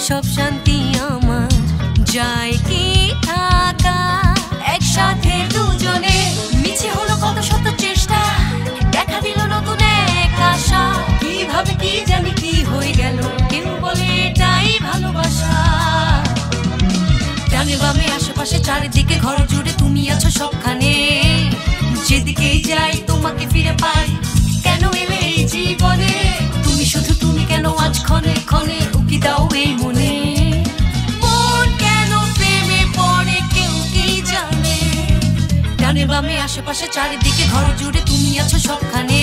সব শান্তি আমার যায় কি থাকা একসাথে দুজনে মিছে হলো কত শত চেষ্টা দেখা দিল নতুন এক আশা কিভাবে কি জানি কি হয়ে গেল কেউ বলে এটাই ভালোবাসা ডানে বামে আশেপাশে চারিদিকে ঘর জুড়ে তুমি আছো সবখানে যেদিকেই যাই তোমাকে ফিরে পাই কেন এলে এই জীবনে তুমি শুধু তুমি কেন আজ ক্ষণে ক্ষণে উকি দাও এই মনে মন কেন প্রেমে পড়ে কেউ কি জানে ডানে বামে আশেপাশে চারিদিকে ঘর জুড়ে তুমি আছো সবখানে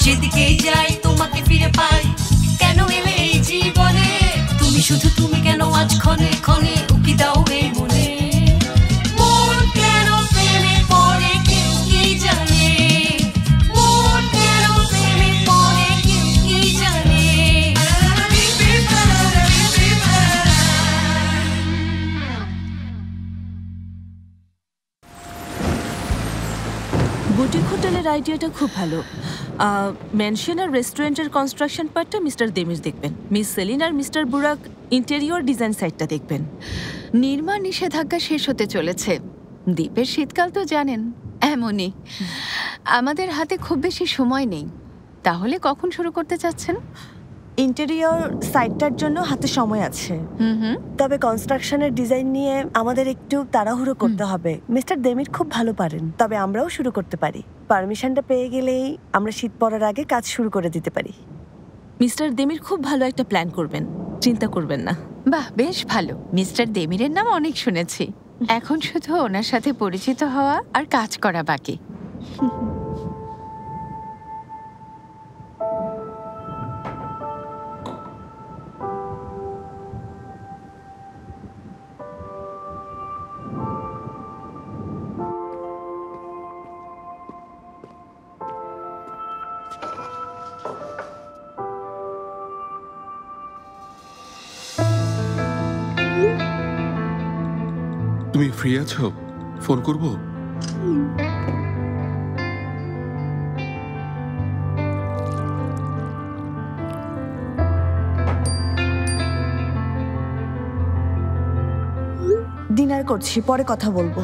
যেদিকেই যাই তোমাকে ফিরে পাই কেন এলে এই জীবনে তুমি শুধু তুমি কেন আজ ক্ষণে ক্ষণে উকি দাও এই মনে মন কেন প্রেমে পড়ে কেউ কি জানে মন কেন প্রেমে পড়ে কেউ কি জানে বুটিক হোটেলের আইডিয়াটা খুব ভালো। মেনশন আর রেস্টুরেন্টের কনস্ট্রাকশন পার্টটা মিস্টার দেমির দেখবেন, মিস সেলিন আর মিস্টার বুরাক ইন্টেরিয়র ডিজাইন সাইটটা দেখবেন। নির্মাণ নিষেধাজ্ঞা শেষ হতে চলেছে, দ্বীপের শীতকাল তো জানেন এমনই। আমাদের হাতে খুব বেশি সময় নেই, তাহলে কখন শুরু করতে চাচ্ছেন? ইন্টেরিয়র সাইটটার জন্য হাতে সময় আছে, তবে কনস্ট্রাকশনের ডিজাইন নিয়ে আমাদের একটু তাড়াহুড়ো করতে হবে। মিস্টার দেমির খুব ভালো পারেন, তবে আমরাও শুরু করতে পারি। পারমিশনটা পেয়ে গেলেই আমরা শীত পড়ার আগে কাজ শুরু করে দিতে পারি। মিস্টার দেমির খুব ভালো একটা প্ল্যান করবেন, চিন্তা করবেন না। বাহ, বেশ ভালো। মিস্টার দেমিরের নাম অনেক শুনেছি, এখন শুধু ওনার সাথে পরিচিত হওয়া আর কাজ করা বাকি। তুমি ফ্রি আছো? ফোন করব? ডিনার করছি, পরে কথা বলবো।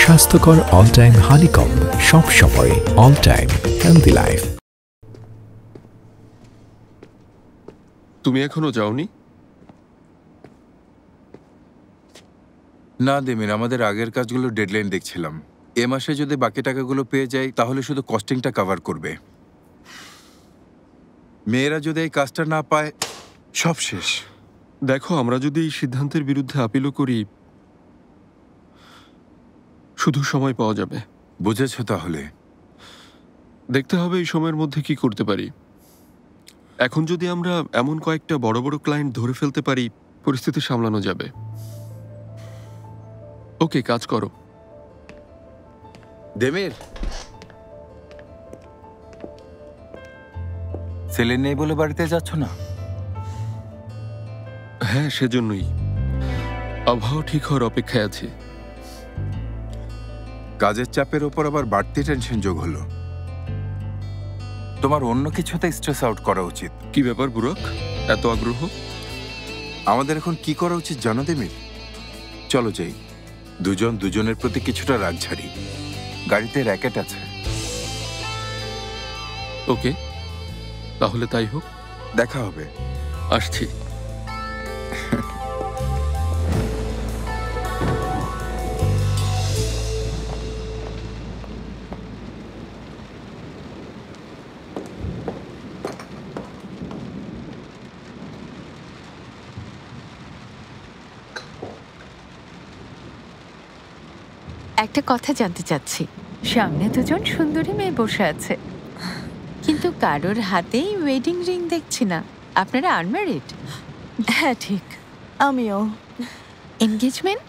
স্বাস্থ্যকর অল টাইম হানিকম, সব সময় অল টাইম হেলদি লাইফ। তুমি এখনো যাওনি? না দেমির, আমাদের আগের কাজগুলো ডেডলাইন দেখছিলাম। এ মাসে যদি বাকি টাকাগুলো পেয়ে যাই তাহলে শুধু কস্টিংটা কভার করবে। মেয়েরা যদি এই কাজটা না পায় সব শেষ। দেখো, আমরা যদি এই সিদ্ধান্তের বিরুদ্ধে আপিলও করি শুধু সময় পাওয়া যাবে। বুঝেছ? তাহলে দেখতে হবে এই সময়ের মধ্যে কি করতে পারি। এখন যদি আমরা এমন কয়েকটা বড় বড় ক্লায়েন্ট ধরে ফেলতে পারি, পরিস্থিতি সামলানো যাবে। ওকে, কাজ করো। দেমির, সেলিন নেই বলে বাড়িতে যাচ্ছ না? হ্যাঁ, সেজন্যই আবহাওয়া ঠিক হওয়ার অপেক্ষায় আছি। কাজের চাপের ওপর আবার বাড়তি টেনশন যোগ হলো। তোমার অন্য কিছুতে স্ট্রেস আউট করা উচিত। কি ব্যাপার বুরাক, এত আগ্রহ? আমাদের এখন কি করা উচিত জানো দেমির? চলো যাই, দুজন দুজনের প্রতি কিছুটা রাগ ঝাড়ি। গাড়িতে র্যাকেট আছে। ওকে, তাহলে তাই হোক। দেখা হবে। আসছি। একটা কথা জানতে চাচ্ছি, সামনে দুজন সুন্দরী মেয়ে বসে আছে, কিন্তু কারোর হাতেই ওয়েডিং রিং দেখছি না। আপনারা আনম্যারিড? হ্যাঁ ঠিক, আমিও। এনগেজমেন্ট?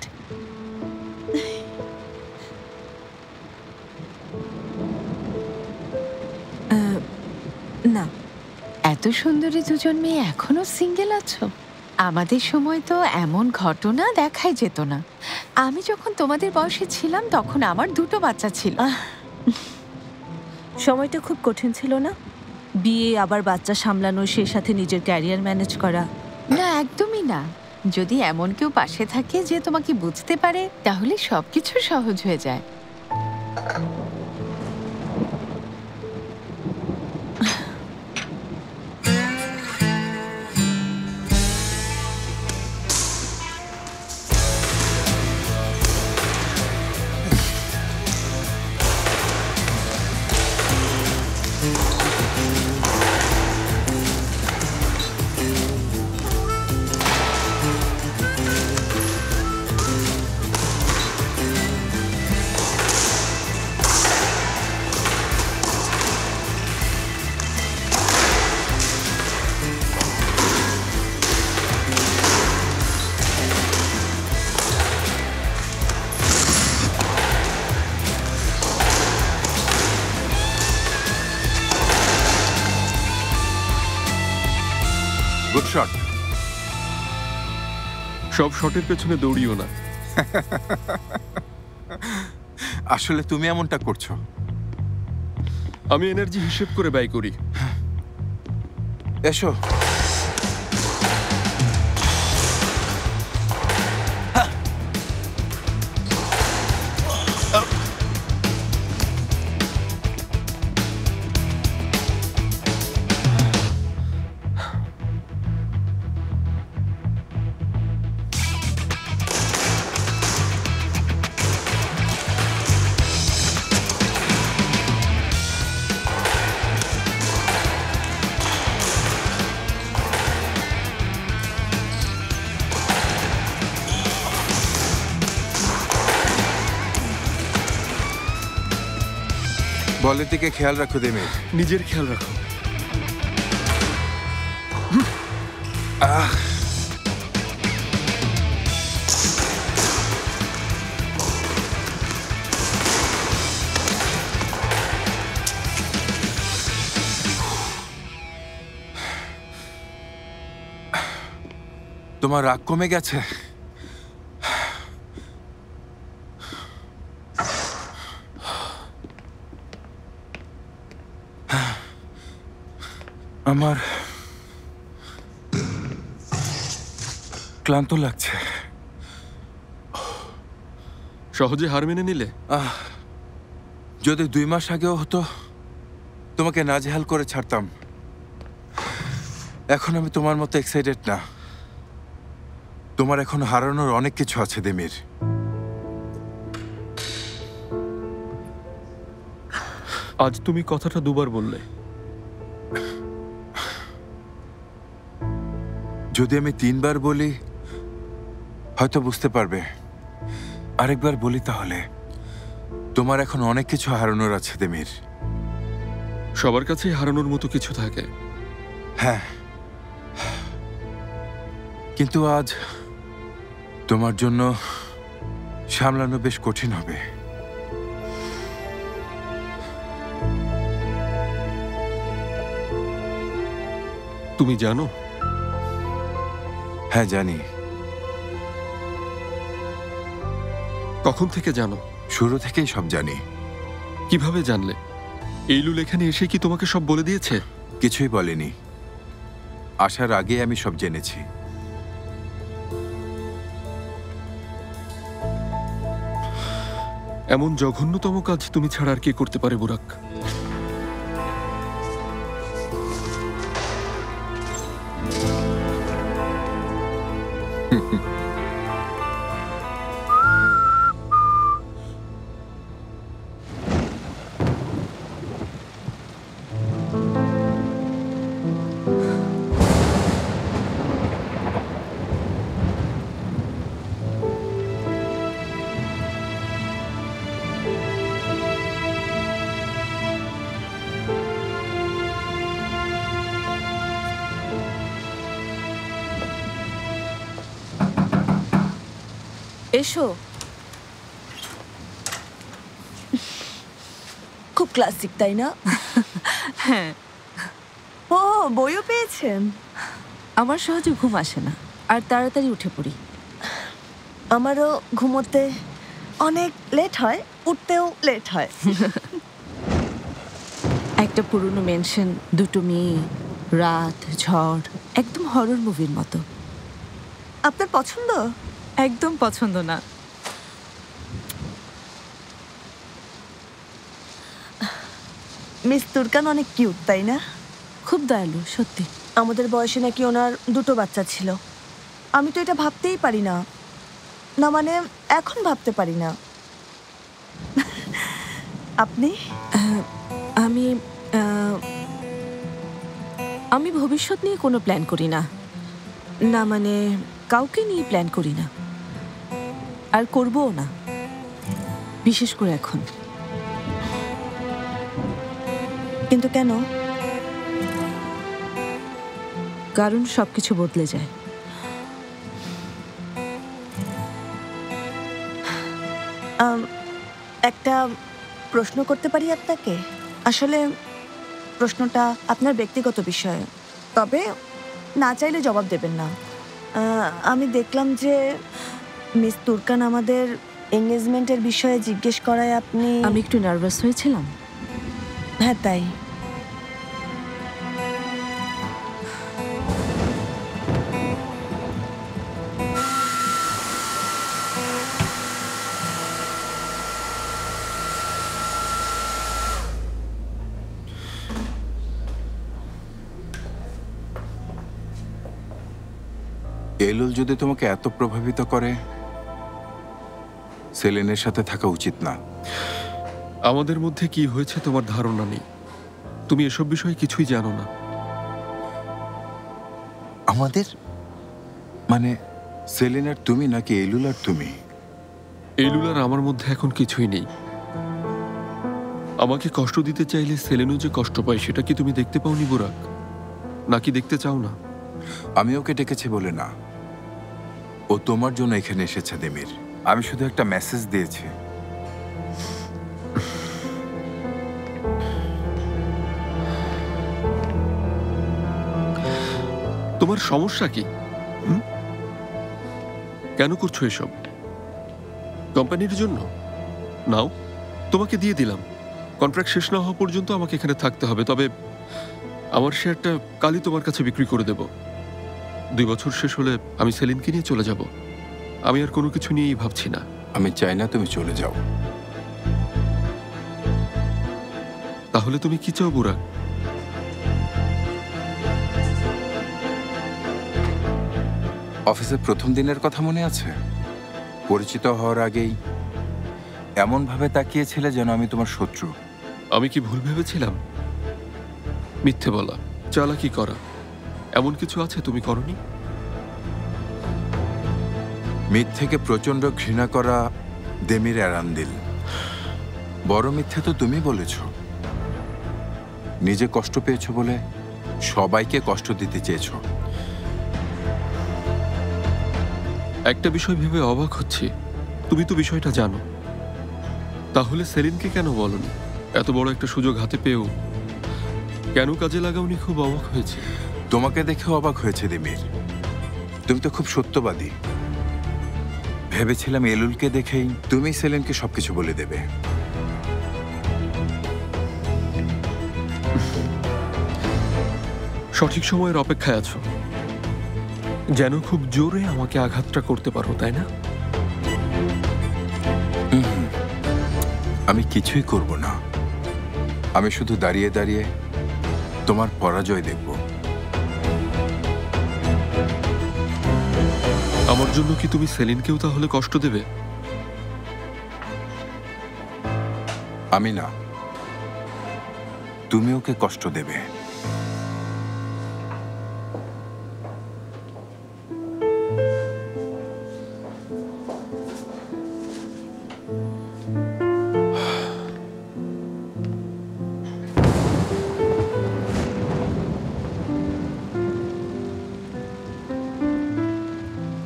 না। এত সুন্দরী দুজন মেয়ে এখনো সিঙ্গেল আছো? আমাদের সময় তো এমন ঘটনা দেখাই যেত না। আমি যখন তোমাদের বয়সে ছিলাম তখন আমার 2টো বাচ্চা ছিল। সময়টা খুব কঠিন ছিল না? বিয়ে, আবার বাচ্চা সামলানো, সেই সাথে নিজের ক্যারিয়ার ম্যানেজ করা। না, একদমই না। যদি এমন কেউ পাশে থাকে যে তোমাকে বুঝতে পারে, তাহলে সবকিছু সহজ হয়ে যায়। Good shot. সব শটের পেছনে দৌড়িও না। আসলে তুমি এমনটা করছো। আমি এনার্জি হিসেব করে ব্যয় করি। এসো। বলের দিকে খেয়াল রাখো দেমির। নিজের খেয়াল রাখো। তোমার রাগ কমে গেছে? আমার ক্লান্ত লাগছে। সহজে হার মেনে নিলে? যদি 2 মাস আগেও হতো, তোমাকে নাজেহাল করে ছাড়তাম। এখন আমি তোমার মতো এক্সাইটেড না। তোমার এখন হারানোর অনেক কিছু আছে দেমির। আজ তুমি কথাটা 2বার বললে। যদি আমি 3বার বলি হয়তো বুঝতে পারবে। আরেকবার বলি তাহলে, তোমার এখন অনেক কিছু হারানোর আছে দেমির। সবার কাছেই হারানোর মতো কিছু থাকে। হ্যাঁ, কিন্তু আজ তোমার জন্য সামলানো বেশ কঠিন হবে। তুমি জানো? হ্যাঁ, জানি। কখন থেকে জানো? শুরু থেকেই সব জানি। কিভাবে জানলে? এইলুল এখানে এসে কি তোমাকে সব বলে দিয়েছে? কিছুই বলেনি। আসার আগে আমি সব জেনেছি। এমন জঘন্যতম কাজ তুমি ছাড়া আর কে করতে পারে বুরাক? এসো। খুব ক্লাসিক, তাই না? হ্যাঁ, ও, বইও পেয়েছেন? আমার সহজে ঘুম আসে না। আর তাড়াতাড়ি উঠে পড়ি। আমারও ঘুমোতে অনেক লেট হয়, উঠতেও লেট হয়। একটা পুরনো মেনশন, দুটো মেয়ে, রাত, ঝড়, একদম হরর মুভির মতো। আপনার পছন্দ? একদম পছন্দ না। মিস তুর্কান অনেক কিউট, তাই না? খুব দয়ালু, সত্যি। আমাদের বয়সে নাকি ওনার 2টো বাচ্চা ছিল। আমি তো এটা ভাবতেই পারি না। না মানে এখন ভাবতে পারি না। আপনি? আমি আমি ভবিষ্যৎ নিয়ে কোনো প্ল্যান করি না। না মানে কাউকে নিয়ে প্ল্যান করি না, আর করবও না, বিশেষ করে এখন। কিন্তু কেন? কারণ সবকিছু বদলে যায়। একটা প্রশ্ন করতে পারি আপনাকে? আসলে প্রশ্নটা আপনার ব্যক্তিগত বিষয়, তবে না চাইলে জবাব দেবেন না। আমি দেখলাম যে মিস তুর্কান আমাদের এঙ্গেজমেন্টের বিষয়ে জিজ্ঞেস করায় আপনি... আমি একটু নার্ভাস হয়েছিলাম। হ্যাঁ, তাই। এলুল যদি তোমাকে এত প্রভাবিত করে, সেলেনের সাথে থাকা উচিত না। আমাদের মধ্যে কি হয়েছে তোমার ধারণা নেই। তুমি এসব বিষয়ে কিছুই জানো না। আমাদের মানে সেলেন আর তুমি, নাকি এলুল আর তুমি? এলুল আর আমার মধ্যে এখন কিছুই নেই। আমাকে কষ্ট দিতে চাইলে সেলেনও যে কষ্ট পায় সেটা কি তুমি দেখতে পাওনি বুরাক? নাকি দেখতে চাও না? আমি ওকে ডেকেছি বলে না, ও তোমার জন্য এখানে এসেছে দেমির। আমি শুধু একটা মেসেজ দিয়েছি। তোমার সমস্যা কি? কেন করছো এসব? কোম্পানির জন্য? নাও, তোমাকে দিয়ে দিলাম। কন্ট্রাক্ট শেষ না হওয়া পর্যন্ত আমাকে এখানে থাকতে হবে, তবে আমার শেয়ারটা কালই তোমার কাছে বিক্রি করে দেব। 2 বছর শেষ হলে আমি সেলিনকে নিয়ে চলে যাব। আমি আর কোনো কিছু নিয়েই ভাবছি না। আমি চাই না তুমি চলে যাও। তাহলে তুমি কি চাও বুরাক? অফিসের প্রথম দিনের কথা মনে আছে? পরিচিত হওয়ার আগেই এমন ভাবে তাকিয়েছিলে যেন আমি তোমার শত্রু। আমি কি ভুল ভেবেছিলাম? মিথ্যে বলা, চালাকি করা, এমন কিছু আছে তুমি করনি? মিথ্যেকে প্রচন্ড ঘৃণা করা দেমির এরান্দিল। বড় মিথ্যে তো তুমি বলেছ। নিজে কষ্ট পেয়েছো বলে সবাইকে কষ্ট দিতে চেয়েছো। একটা বিষয় ভেবে অবাক হচ্ছি, তুমি তো বিষয়টা জানো। তাহলে সেলিনকে কেন বলনি? এত বড় একটা সুযোগ হাতে পেয়েও কেন কাজে লাগাওনি? খুব অবাক হয়েছে। তোমাকে দেখে অবাক হয়েছে দেমির। তুমি তো খুব সত্যবাদী। ভেবেছিলাম এলুলকে দেখেই তুমি সেলিনকে সবকিছু বলে দেবে। সঠিক সময়ের অপেক্ষায় আছো, যেন খুব জোরে আমাকে আঘাতটা করতে পারো, তাই না? আমি কিছুই করব না। আমি শুধু দাঁড়িয়ে দাঁড়িয়ে তোমার পরাজয় দেখব। আমার জন্য কি তুমি সেলিনকেও তাহলে কষ্ট দেবে? আমি না, তুমি ওকে কষ্ট দেবে।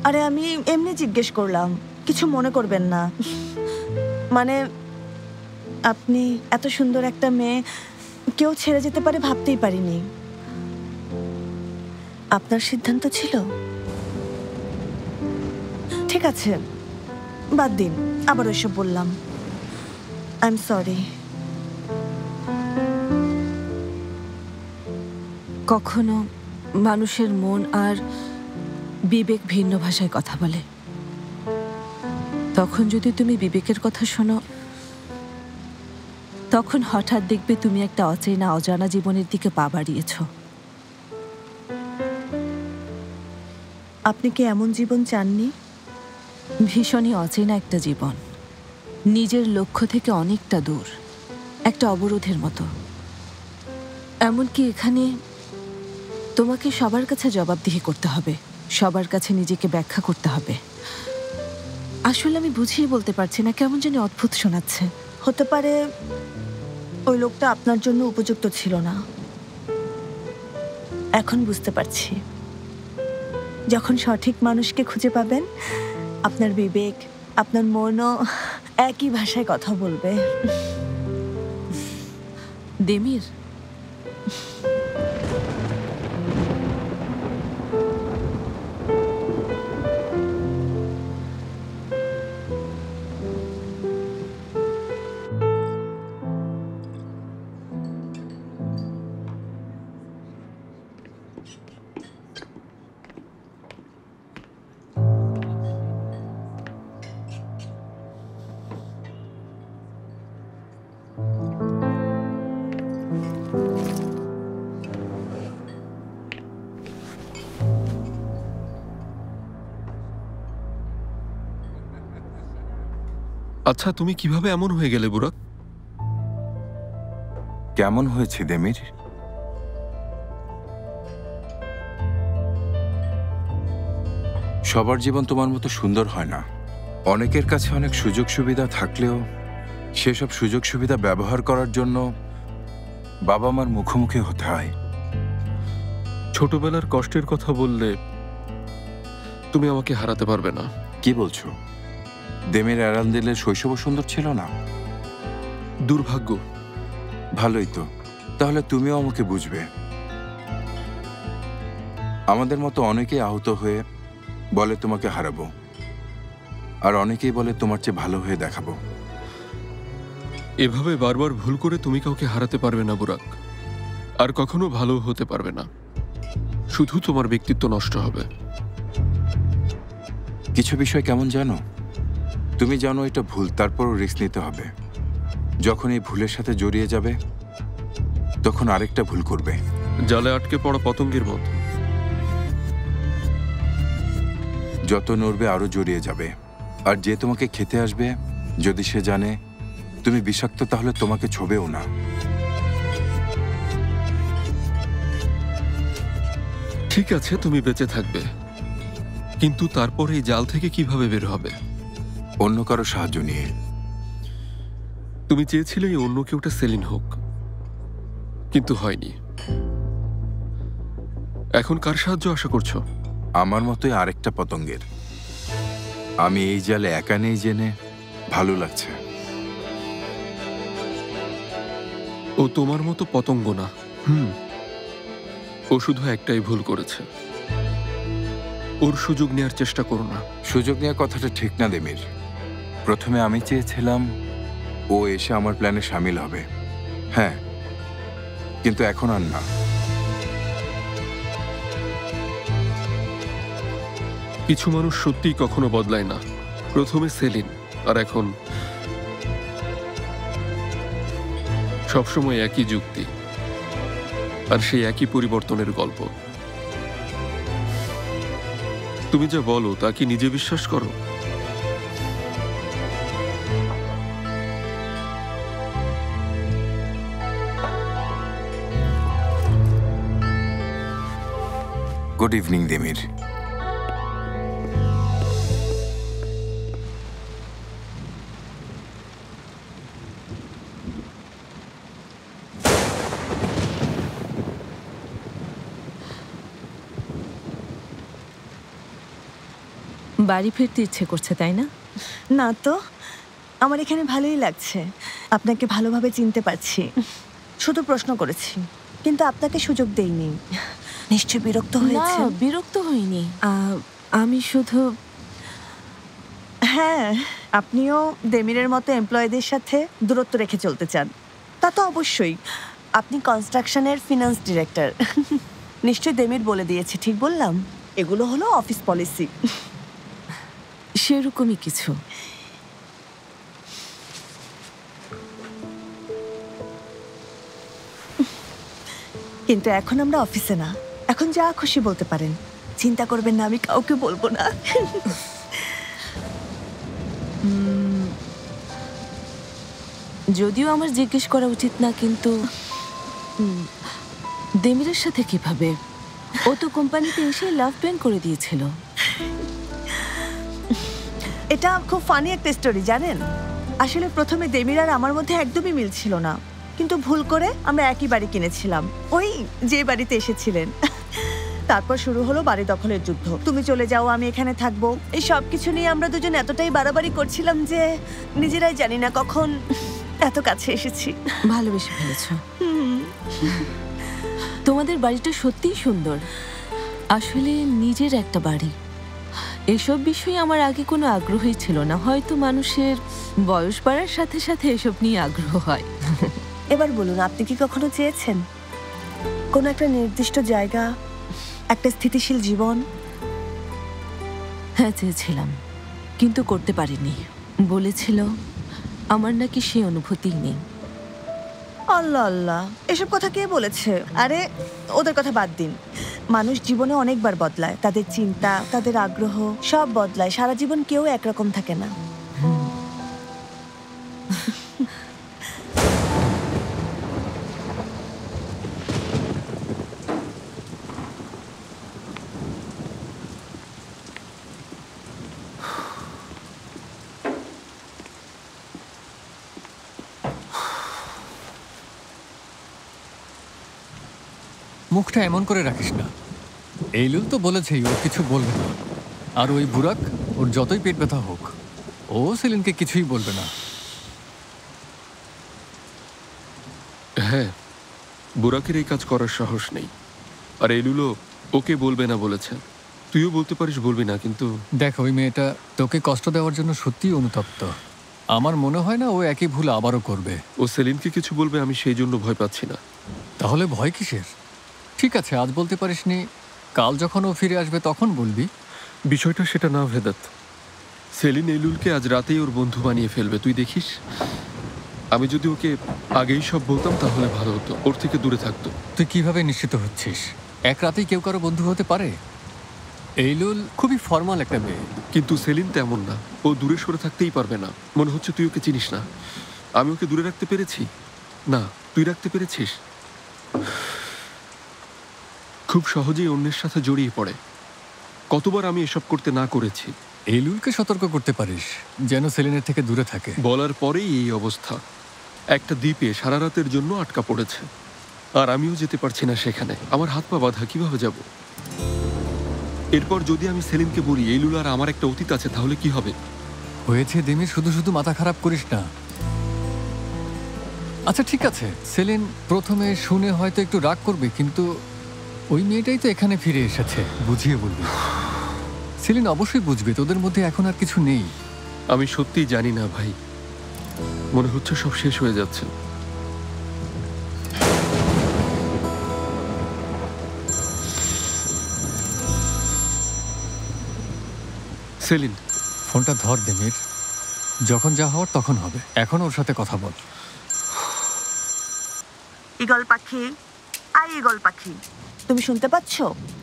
আরে আমি এমনি জিজ্ঞেস করলাম, কিছু মনে করবেন না। মানে আপনি এত সুন্দর একটা মেয়ে কেউ ছেড়ে যেতে পারে ভাবতেই পারিনি। আপনার সিদ্ধান্ত ছিল? ঠিক আছে, বাদ দিন, আবার ওইসব বললাম। I am sorry. কখনো মানুষের মন আর বিবেক ভিন্ন ভাষায় কথা বলে। তখন যদি তুমি বিবেকের কথা শোনো, তখন হঠাৎ দেখবে তুমি একটা অচেনা অজানা জীবনের দিকে পা বাড়িয়েছ। আপনি কি এমন জীবন চাননি? ভীষণই অচেনা একটা জীবন, নিজের লক্ষ্য থেকে অনেকটা দূর, একটা অবরোধের মতো। এমনকি এখানে তোমাকে সবার কাছে জবাবদিহি করতে হবে, সবার কাছে নিজেকে ব্যাখ্যা করতে হবে। আসলে আমি বুঝিয়ে বলতে পারছি না, কেমন জানি অদ্ভুত শোনাচ্ছে। হতে পারে ওই লোকটা আপনার জন্য উপযুক্ত ছিল না। এখন বুঝতে পারছি, যখন সঠিক মানুষকে খুঁজে পাবেন, আপনার বিবেক, আপনার মনও একই ভাষায় কথা বলবে। দেমির, আচ্ছা, তুমি কিভাবে এমন হয়ে গেলে বুরাক? কেমন হয়েছে দেমির? সবার জীবন তোমার মতো সুন্দর হয় না। অনেকের কাছে অনেক সুযোগ সুবিধা থাকলেও সেসব সুযোগ সুবিধা ব্যবহার করার জন্য বাবা মার মুখোমুখি হতে হয়। ছোটবেলার কষ্টের কথা বললে তুমি আমাকে হারাতে পারবে না। কি বলছো? দেমির অ্যারান্দেলের শৈশব সুন্দর ছিল না? দুর্ভাগ্য। ভালোই তো, তাহলে তুমিও আমাকে বুঝবে। আমাদের মতো অনেকেই আহত হয়ে বলে তোমাকে হারাবো, আর অনেকেই বলে তোমার চেয়ে ভালো হয়ে দেখাবো। এভাবে বারবার ভুল করে তুমি কাউকে হারাতে পারবে না বুরাক, আর কখনো ভালো হতে পারবে না। শুধু তোমার ব্যক্তিত্ব নষ্ট হবে। কিছু বিষয় কেমন জানো? তুমি জানো এটা ভুল, তারপরও রিস্ক নিতে হবে। যখন এই ভুলের সাথে জড়িয়ে যাবে, তখন আরেকটা ভুল করবে। জালে আটকে পড়া পতঙ্গের মতো। যত নড়বে আরো জড়িয়ে যাবে। আর যে তোমাকে খেতে আসবে, যদি সে জানে তুমি বিষাক্ত, তাহলে তোমাকে ছোবেও না। ঠিক আছে, তুমি বেঁচে থাকবে, কিন্তু তারপর এই জাল থেকে কিভাবে বের হবে? অন্য কারো সাহায্য নিয়ে। তুমি চেয়েছিলে এই অন্য কেউটা সেলিন হোক, কিন্তু হয়নি। এখন কার সাহায্য আশা করছো? আমার মতোই আরেকটা পতঙ্গের। আমি এই জালে একা নেই জেনে ভালো লাগছে। ও তোমার মতো পতঙ্গ না। ও শুধু একটাই ভুল করেছে। ওর সুযোগ নেওয়ার চেষ্টা করো না। সুযোগ নেওয়ার কথাটা ঠিক না দেমির। প্রথমে আমি চেয়েছিলাম ও এসে আমার প্ল্যানে সামিল হবে, হ্যাঁ, কিন্তু এখন আর না। কিছু মানুষ সত্যিই কখনো বদলায় না। প্রথমে সেলিন, আর এখন সবসময় একই যুক্তি, আর সেই একই পরিবর্তনের গল্প। তুমি যা বলো তা কি নিজে বিশ্বাস করো? Good evening Demir. বাড়ি ফিরতে ইচ্ছে করছে, তাই না? না তো, আমার এখানে ভালোই লাগছে। আপনাকে ভালোভাবে চিনতে পারছি। শুধু প্রশ্ন করেছি, কিন্তু আপনাকে সুযোগ দেইনি। নিশ্চয় বিরক্ত হয়েছে। না, বিরক্ত হইনি। আমি শুধু হ্যাঁ, আপনিও দেমিরের মতো এমপ্লয়ীদের সাথে দূরত্ব রেখে চলতে চান। তা তো অবশ্যই। আপনি কনস্ট্রাকশনের ফিনান্স ডিরেক্টর। নিশ্চয়ই দেমির বলে দিয়েছে, ঠিক বললাম? এগুলো হলো অফিস পলিসি। সেরকমই কিছু। কিন্তু এখন আমরা অফিসে না, এখন যা খুশি বলতে পারেন। চিন্তা করবেন না, আমি কাউকে বলবো না। যদিও আমার জিজ্ঞেস করা উচিত না, কিন্তু দেমিরের সাথে কিভাবে? ও তো কোম্পানিতে এসে লাভ প্ল্যান করে দিয়েছিল। এটা খুব ফানি একটা স্টোরি, জানেন? আসলে প্রথমে দেমির আর আমার মধ্যে একদমই মিল ছিল না, কিন্তু ভুল করে আমরা একই বাড়ি কিনেছিলাম, ওই যে বাড়িতে এসেছিলেন। তারপর শুরু হলো বাড়ি দখলের যুদ্ধ। তুমি চলে যাও, আমি এখানে থাকবো, এই সব কিছু নিয়ে আমরা দুজন এতটাই বাড়াবাড়ি করছিলাম যে নিজেরাই জানি না কখন এত কাছে এসেছি। ভালোবেসে ফেলেছ। তোমাদের বাড়িটা সত্যিই সুন্দর। আসলে নিজের একটা বাড়ি। এসব বিষয়ে আমার আগে কোনো আগ্রহই ছিল না। হয়তো মানুষের বয়স বাড়ার সাথে সাথে এসব নিয়ে আগ্রহ হয়। এবার বলুন, আপনি কি কখনো চেয়েছেন কোনো একটা নির্দিষ্ট জায়গা, একটা স্থিতিশীল জীবন? হ্যাঁ, চেয়েছিলাম, কিন্তু করতে পারিনি। বলেছিল আমার নাকি সে অনুভূতিই নেই। আল্লাহ আল্লাহ, এসব কথা কে বলেছে? আরে ওদের কথা বাদ দিন। মানুষ জীবনে অনেকবার বদলায়, তাদের চিন্তা, তাদের আগ্রহ সব বদলায়। সারা জীবন কেউ একরকম থাকে না। মুখটা এমন করে রাখিস না। এইলুল তো বলেছেই ও কিছু বলবে না। আর ওই বুরাক, ওর যতই পেট ব্যথা হোক, ও সেলিনকে কিছুই বলবে না। হ্যাঁ, বুরাকের এই কাজ করার সাহস নেই। আর এলুলো ওকে বলবে না বলেছে। তুইও বলতে পারিস বলবি না, কিন্তু দেখ, ওই মেয়েটা তোকে কষ্ট দেওয়ার জন্য সত্যিই অনুতপ্ত। আমার মনে হয় না ও একই ভুল আবারও করবে। ও সেলিনকে কিছু বলবে, আমি সেই জন্য ভয় পাচ্ছি না। তাহলে ভয় কিসের? ঠিক আছে, আজ বলতে পারিসনি, কাল যখন ও ফিরে আসবে তখন বলবি। বিষয়টা সেটা না ভেদাত। সেলিন এলুলকে আজ রাতেই ওর বন্ধু বানিয়ে ফেলবে, তুই দেখিস। আমি যদি ওকে আগেই সব বলতাম তাহলে ভালো হতো, ওর থেকে দূরে থাকতো। তুই কিভাবে নিশ্চিত হচ্ছিস এক রাতেই কেউ কারো বন্ধু হতে পারে? এইলুল খুবই ফর্মাল একটা মেয়ে। কিন্তু সেলিন তেমন না, ও দূরে সরে থাকতেই পারবে না। মনে হচ্ছে তুই ওকে চিনিস না। আমি ওকে দূরে রাখতে পেরেছি? না, তুই রাখতে পেরেছিস? খুব সহজেই অন্যের সাথে জড়িয়ে পড়ে। কতবার আমি এসব করতে না করেছি। এইলুলকে সতর্ক করতে পারিস যেন সেলিনের থেকে দূরে থাকে। বলার পরেই এই অবস্থা। একটা দ্বীপে সারা রাতের জন্য আটকা পড়েছে, আর আমিও যেতে পারছি না সেখানে। আমার হাত পা বাঁধা, কিভাবে যাব? এরপর যদি আমি সেলিনকে বলি এইলুল আর আমার একটা অতীত আছে, তাহলে কি হবে? হয়েছে দেমি, শুধু শুধু মাথা খারাপ করিস না। আচ্ছা ঠিক আছে, সেলিন প্রথমে শুনে হয়তো একটু রাগ করবে, কিন্তু ওই মেয়েটাই তো এখানে ফিরে এসেছে, বুঝিয়ে বলবি। সেলিন অবশ্যই বুঝবে তোদের মধ্যে এখন আর কিছু নেই। আমি সত্যিই জানি না ভাই, মনে হচ্ছে সব শেষ হয়ে যাচ্ছে। সেলিন, ফোনটা ধর দেমির, যখন যা হওয়ার তখন হবে। এখন ওর সাথে কথা বল। ঈগল পাখি, আই ঈগল পাখি, তুমি শুনতে পাচ্ছ?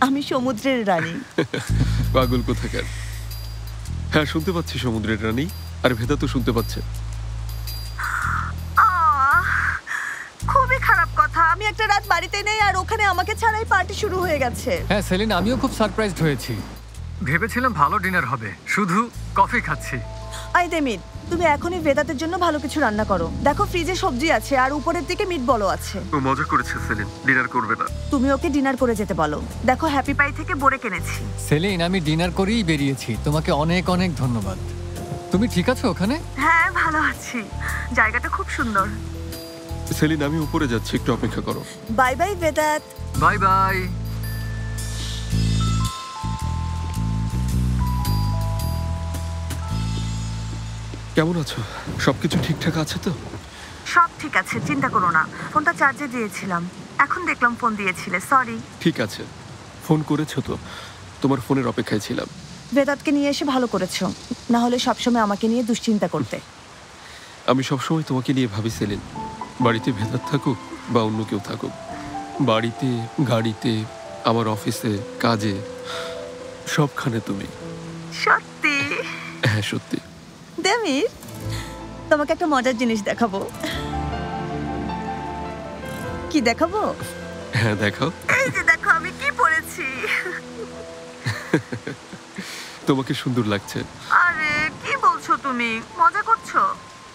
আমি সমুদ্রের রানী। পাগল কোথাকার। হ্যাঁ, শুনতে পাচ্ছি সমুদ্রের রানী। আর ভেদা তো শুনতে পাচ্ছে। খুবই খারাপ কথা, আমি একটা রাত বাড়িতে নেই আর ওখানে আমাকে ছাড়াই পার্টি শুরু হয়ে গেছে। হ্যাঁ সেলিন, আমিও খুব সারপ্রাইজড হয়েছি। ভেবেছিলাম ভালো ডিনার হবে, শুধু কফি খাচ্ছি। আই দেমির, তুমি এখনই ভেদাতের জন্য ভালো কিছু রান্না করো। দেখো ফ্রিজে সবজি আছে আর উপরের দিকে মিট বলও আছে। ও মজা করেছে সেলিন, ডিনার করবে না। তুমি ওকে ডিনার করে যেতে বলো। দেখো হ্যাপি পাই থেকে বড়ে কিনেছি। সেলিন, আমি ডিনার করেই বেরিয়েছি। তোমাকে অনেক অনেক ধন্যবাদ। তুমি ঠিক আছো ওখানে? হ্যাঁ ভালো আছি, জায়গাটা খুব সুন্দর। সেলিন, আমি উপরে যাচ্ছি, একটু অপেক্ষা করো। Bye bye Vedat. Bye bye. কেমন আছো? সবকিছু ঠিকঠাক আছে তো? সব ঠিক আছে, চিন্তা করো না। ফোনটা চার্জে দিয়েছিলাম, এখন দেখলাম ফোন দিয়েছিলে, সরি। ঠিক আছে, ফোন করেছো তো? তোমার ফোনের অপেক্ষায় ছিলাম। বেদাতকে নিয়ে এসে ভালো করেছো, না হলে সবসময় আমাকে নিয়ে দুশ্চিন্তা করতে। আমি সবসময় তোমাকে নিয়ে ভাবি সেলিন। বাড়িতে ভেদাত থাকুক বা অন্য কেউ থাকুক, বাড়িতে, গাড়িতে, আমার অফিসে, কাজে, সবখানে তুমি। সত্যি? হ্যাঁ সত্যি। দেমির, তোমাকে একটা মজার জিনিস দেখাবো। কি দেখাবো? হ্যাঁ দেখাও। এই যে দেখো আমি কি পরেছি। তোমাকে সুন্দর লাগছে। আরে কি বলছো তুমি, মজা করছো?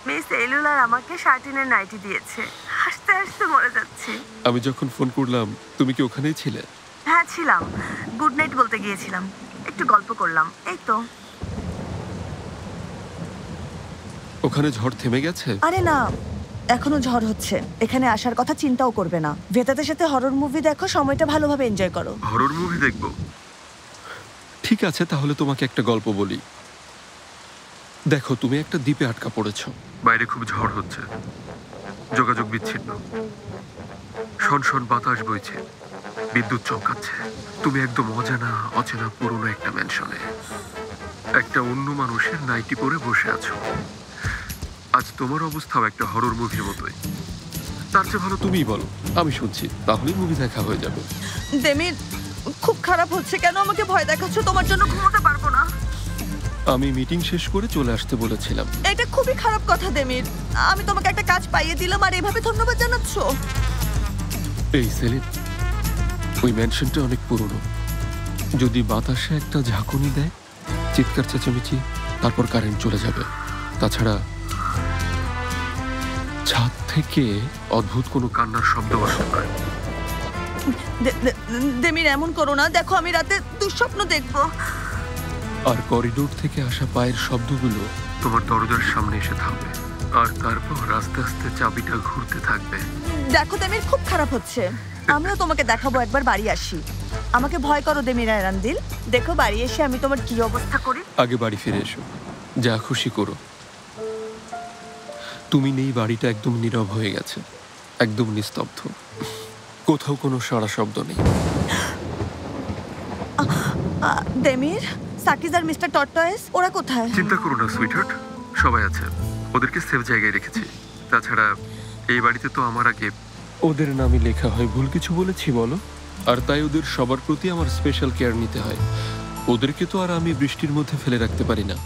মিস এলুলার আমাকে শার্টিনের নাইটি দিয়েছে, হাসতে হাসতে মরে যাচ্ছি। আমি যখন ফোন করলাম তুমি কি ওখানেই ছিলে? হ্যাঁ ছিলাম, গুড নাইট বলতে গিয়েছিলাম, একটু গল্প করলাম, এই তো। ওখানে ঝড় থেমে গেছে? আরে না, এখনো ঝড় হচ্ছে। এখানে আসার কথা চিন্তাও করবে না। ভেদাতের সাথে হরর মুভি দেখো, সময়টা ভালোভাবে এনজয় করো। হরর মুভি দেখবো? ঠিক আছে, তাহলে তোমাকে একটা গল্প বলি। দেখো, তুমি একটা দ্বীপে আটকা পড়েছো, বাইরে খুব ঝড় হচ্ছে, যোগাযোগ বিচ্ছিন্ন, শনশন বাতাস বইছে, বিদ্যুৎ চমকাচ্ছে। তুমি একদম অজানা অচেনা পুরনো একটা ম্যানশনে একটা অন্য মানুষের নাইটি পরে বসে আছো। আজ তোমার অবস্থাও একটা হরর মুভির মতোই। তার চেয়ে ভালো তুমিই বলো, আমি শুনছি, তাহলেই মুভি দেখা হয়ে যাবে। দেমির, খুব খারাপ হচ্ছে, কেন আমাকে ভয় দেখাচ্ছ? তোমার জন্য ঘুমোতে পারবো না। আমি মিটিং শেষ করে চলে আসতে বলেছিলাম। এটা খুবই খারাপ কথা দেমির, আমি তোমাকে একটা কাজ পাইয়ে দিলাম আর এভাবে ধন্যবাদ জানাচ্ছ? এই সেলিন, ওই ম্যানশনটা অনেক পুরনো। যদি বাতাসে একটা ঝাঁকুনি দেয়, চিৎকার চেঁচামেচি, তারপর কারেন্ট চলে যাবে। তাছাড়া ছাদ থেকে অদ্ভুত কোনো কান্নার শব্দ আসতে পারে। দেমির এমন করো না, দেখো আমি রাতে দুঃস্বপ্ন দেখবো। আর করিডোর থেকে আসা পায়ের শব্দগুলো তোমার দরজার সামনে এসে থামবে, আর তারপর আস্তে আস্তে চাবিটা ঘুরতে থাকবে। দেখো দেমির, খুব খারাপ হচ্ছে। আমিও তোমাকে দেখাবো, একবার বাড়ি আসি। আমাকে ভয় করো দেমির আরান্দিল, দেখো বাড়ি এসে আমি তোমার কি অবস্থা করি। আগে বাড়ি ফিরে এসো, যা খুশি করো। তুমি নেই, বাড়িটা একদম নীরব হয়ে গেছে, একদম নিস্তব্ধ, কোথাও কোনো সাড়া শব্দ নেই। দেমির, সাকিজ আর মিস্টার টর্টয়েস ওরা কোথায়? চিন্তা করো না সুইটহার্ট, সবাই আছে, ওদেরকে সেফ জায়গায় রেখেছি। তাছাড়া এই বাড়িতে তো আমার আগে ওদের নামই লেখা হয়। ভুল কিছু বলেছি বলো? আর তাই ওদের সবার প্রতি আমার স্পেশাল কেয়ার নিতে হয়। ওদেরকে তো আর আমি বৃষ্টির মধ্যে ফেলে রাখতে পারি না।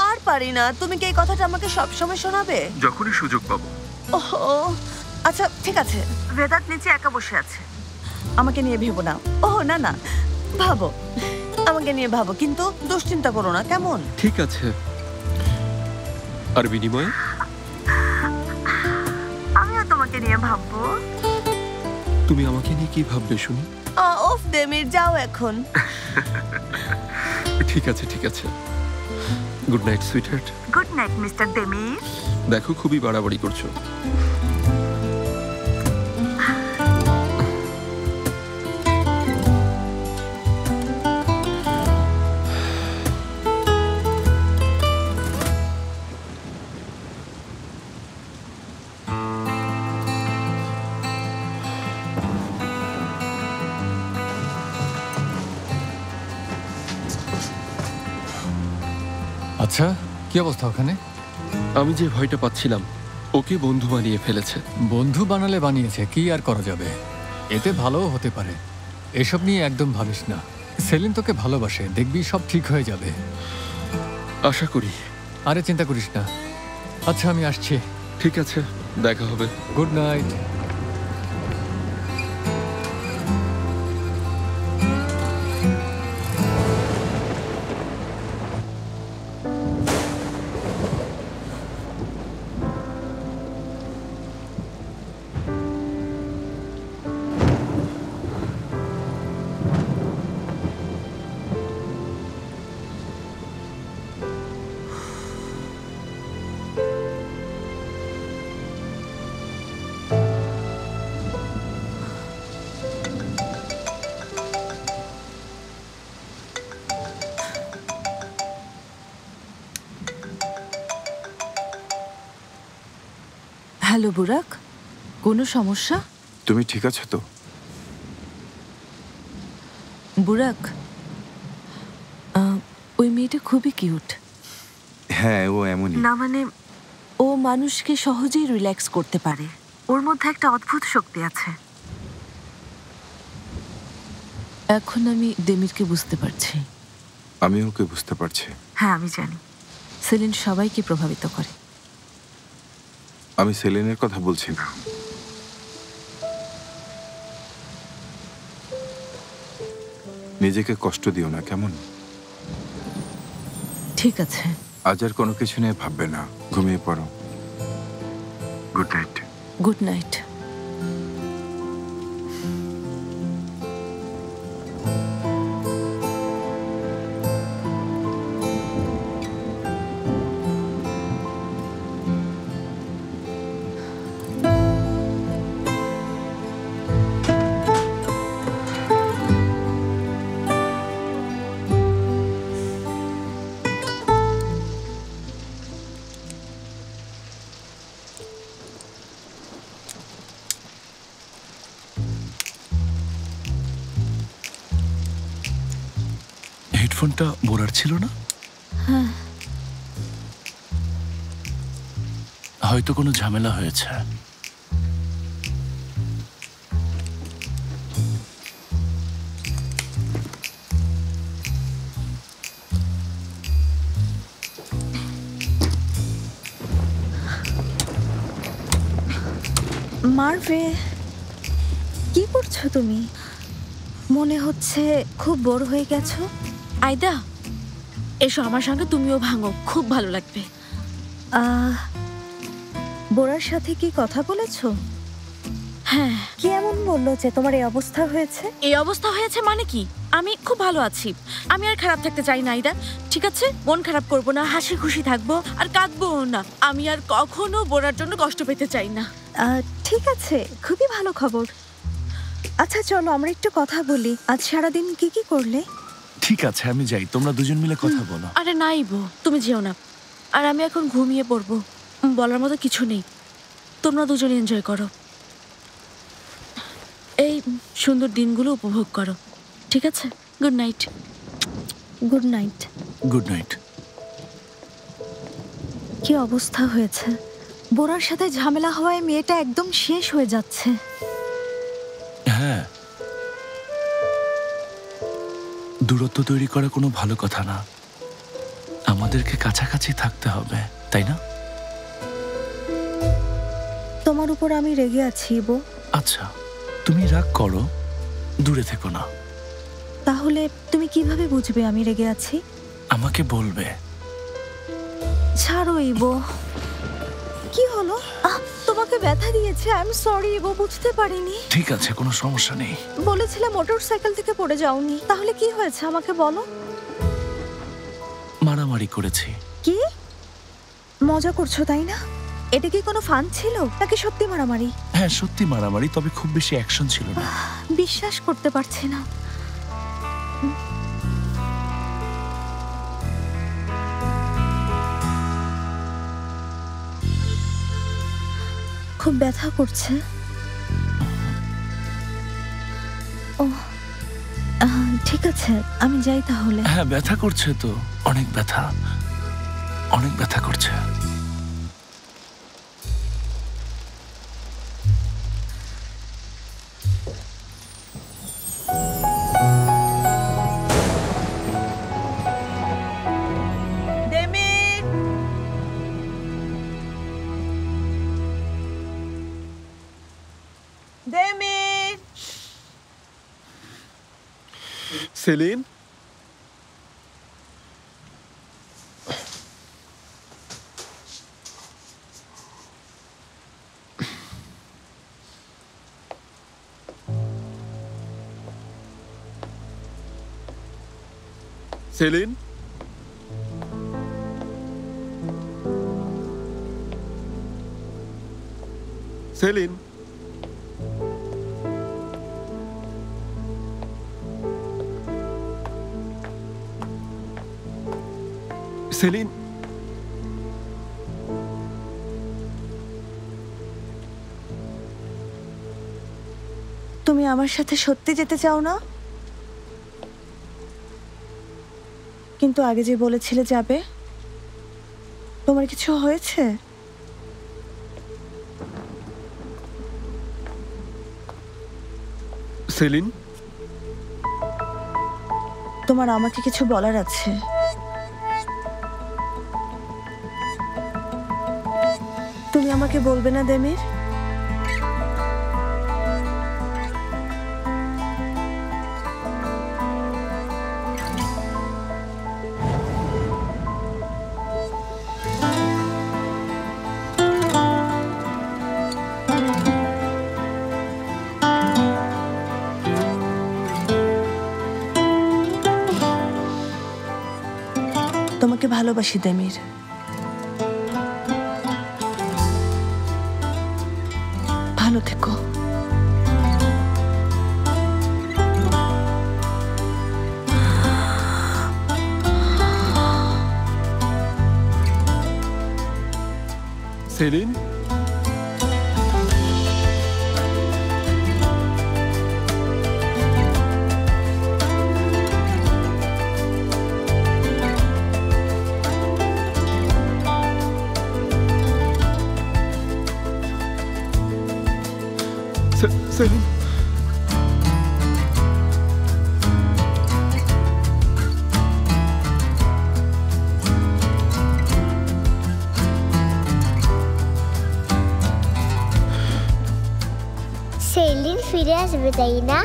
আর পারি না। তুমি কি এই কথাটা আমাকে সবসময় শোনাবে? যখনই সুযোগ পাবো। ওহো, আচ্ছা ঠিক আছে। ভেদাত নিচে একা বসে আছে, আমাকে নিয়ে ভেবো না। ওহ না না, ভাবো, আমাকে নিয়ে ভাবো, কিন্তু দুশ্চিন্তা করো না, কেমন? ঠিক আছে। আর বিনিময়ে আমিও তোমাকে নিয়ে ভাববো। তুমি আমাকে নিয়ে কি ভাববে শুনি? ওফ দেমির, যাও এখন। ঠিক আছে ঠিক আছে। Good night sweetheart. Good night mister Demir. দেখো, খুবই বাড়াবাড়ি করছো। আচ্ছা, কি অবস্থা ওখানে? আমি যে ভয়টা পাচ্ছিলাম, ওকে বন্ধু বানিয়ে ফেলেছে। বন্ধু বানালে বানিয়েছে, কি আর করা যাবে। এতে ভালোও হতে পারে। এসব নিয়ে একদম ভাবিস না। সেলিন তোকে ভালোবাসে, দেখবি সব ঠিক হয়ে যাবে। আশা করি। আরে চিন্তা করিস না। আচ্ছা, আমি আসছি। ঠিক আছে, দেখা হবে। Good night. হ্যালো বুরাক, কোনো সমস্যা? তুমি ঠিক আছো তো? বুরাক, ওই মেয়েটা খুবই কিউট। হ্যাঁ, ও এমনই। না মানে, ও মানুষকে সহজেই রিল্যাক্স করতে পারে। ওর মধ্যে একটা অদ্ভুত শক্তি আছে। এখন আমি দেমিরকে বুঝতে পারছি। আমি ওকে বুঝতে পারছি। হ্যাঁ, আমি জানি সেলিন সবাইকে প্রভাবিত করে। আমি সেলিনের কথা বলছি না। নিজেকে কষ্ট দিও না, কেমন? ঠিক আছে। আজ আর কোনো কিছু নিয়ে ভাববে না, ঘুমিয়ে পড়ো। Good night. Good night. হেডফোনটা বোরার ছিল না? হয়তো কোনো ঝামেলা হয়েছে। মার্ভে, কি করছো তুমি? মনে হচ্ছে খুব বোর হয়ে গেছো। আয়দা, এসো আমার সঙ্গে, তুমিও ভাঙো, খুব ভালো লাগবে। বোরার সাথে কি কথা বলেছো? হ্যাঁ। কি এমন বললো যে তোমার এই অবস্থা হয়েছে? এই অবস্থা হয়েছে মানে কি? আমি খুব ভালো আছি। আমি আর খারাপ থাকতে চাই না আয়দা, ঠিক আছে? মন খারাপ করবো না, হাসি খুশি থাকবো, আর কাঁদবো না। আমি আর কখনো বোরার জন্য কষ্ট পেতে চাই না। ঠিক আছে, খুবই ভালো খবর। আচ্ছা চলো আমরা একটু কথা বলি। আজ সারাদিন কি কি করলে? ঠিক আছে, আমি যাই, তোমরা দুজন মিলে কথা বলো। আরে নাইবো, তুমি যেও না। আর আমি এখন ঘুমিয়ে পড়বো, বলার মতো কিছু নেই। তোমরা দুজন এনজয় করো, এই সুন্দর দিনগুলো উপভোগ করো, ঠিক আছে? Good night. Good night. Good night. কি অবস্থা হয়েছে? বোরার সাথে ঝামেলা হওয়ায় মেয়েটা একদম শেষ হয়ে যাচ্ছে। হ্যাঁ, দূরত্ব তৈরি করা কোনো ভালো কথা না। আমাদেরকে কাছাকাছি থাকতে হবে, তাই না? তোমার উপর আমি রেগে আছি ইবো। আচ্ছা, তুমি রাগ করো, দূরে থেকো না। তাহলে তুমি কিভাবে বুঝবে আমি রেগে আছি? আমাকে বলবে। ছাড়ো ইবো। কি হলো? তোমাকে ব্যথা দিয়েছে? আই এম সরি ইবো, বুঝতে পারিনি। ঠিক আছে, কোনো সমস্যা নেই। বলেছিলে মোটরসাইকেল থেকে পড়ে যাওনি, তাহলে কি হয়েছে আমাকে বলো। মারামারি করেছি। কি মজা করছো তাই না? এটা কি কোনো ফান ছিল নাকি সত্যি মারামারি? হ্যাঁ, সত্যি মারামারি, তবে খুব বেশি অ্যাকশন ছিল না। বিশ্বাস করতে পারছি না। খুব ব্যথা করছে। ও ঠিক আছে, আমি যাই তাহলে। হ্যাঁ, ব্যথা করছে তো, অনেক ব্যথা, অনেক ব্যথা করছে। সেলিন, সেলিন, সেলিন, সেলিন, আমার সাথে সত্যি যেতে চাও না? কিন্তু আগে যে বলেছিলে যাবে, তোমার কিছু হয়েছে? সেলিন, তোমার আমাকে কিছু বলার আছে। তুমি আমাকে বলবে না দেমির? তোমাকে ভালোবাসি দেমির। ভালো থেকো। সেলিন, সেলিন, সেলিন ফিরে আসবে, তাই না?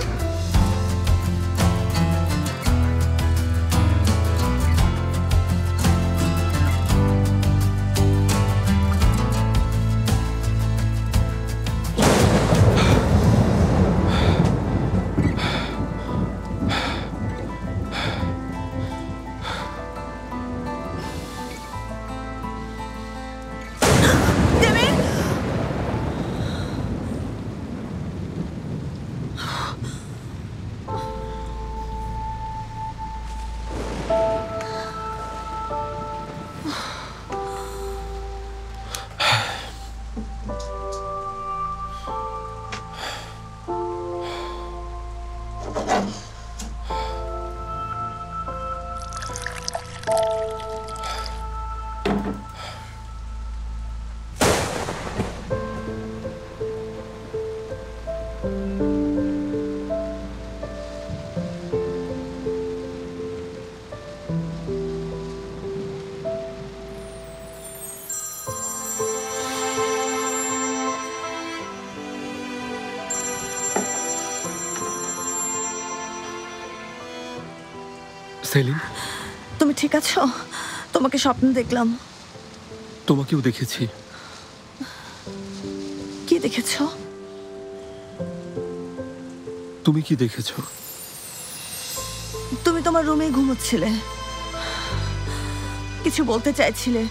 সেলিন, তুমি ঠিক আছো? তোমাকে স্বপ্ন দেখলাম। তোমাকেও দেখেছি। কি দেখেছো? তুমি কি দেখেছো? তুমি তোমার রুমে ঘুমোচ্ছিলে, কিছু বলতে চাইছিলে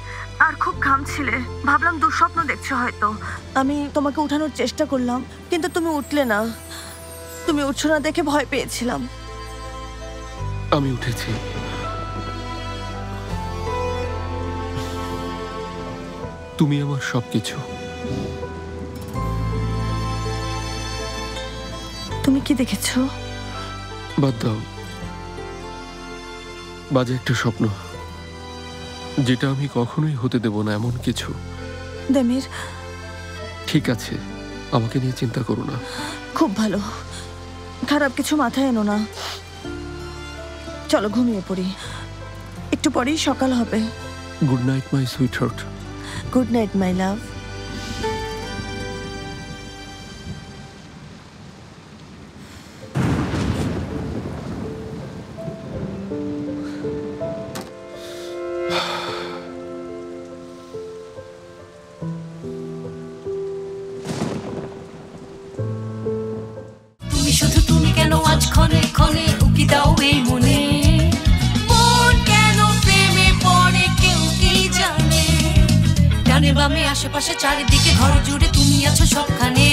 আর খুব ঘামছিলে। ভাবলাম দুঃস্বপ্ন দেখছো হয়তো। আমি তোমাকে উঠানোর চেষ্টা করলাম, কিন্তু তুমি উঠলে না। তুমি উঠছো না দেখে ভয় পেয়েছিলাম। আমি উঠেছি। তুমি আমার সবকিছু। তুমি কি দেখেছো? বাদ দাও, বাজে একটা স্বপ্ন, যেটা আমি কখনোই হতে দেব না, এমন কিছু। দেমির, ঠিক আছে, আমাকে নিয়ে চিন্তা করো না। খুব ভালো, খারাপ কিছু মাথায় এনো না। চলো ঘুমিয়ে পড়ি, একটু পরেই সকাল হবে। Good night my sweetheart. Good night my love. তুমি শুধু তুমি কেন আজ ক্ষণে ক্ষণে উকি দাও এই মনে, মন কেন প্রেমে পড়ে কেউ কি জানে। ডানে বামে আশেপাশে চারিদিকে ঘর জুড়ে তুমি আছো সবখানে।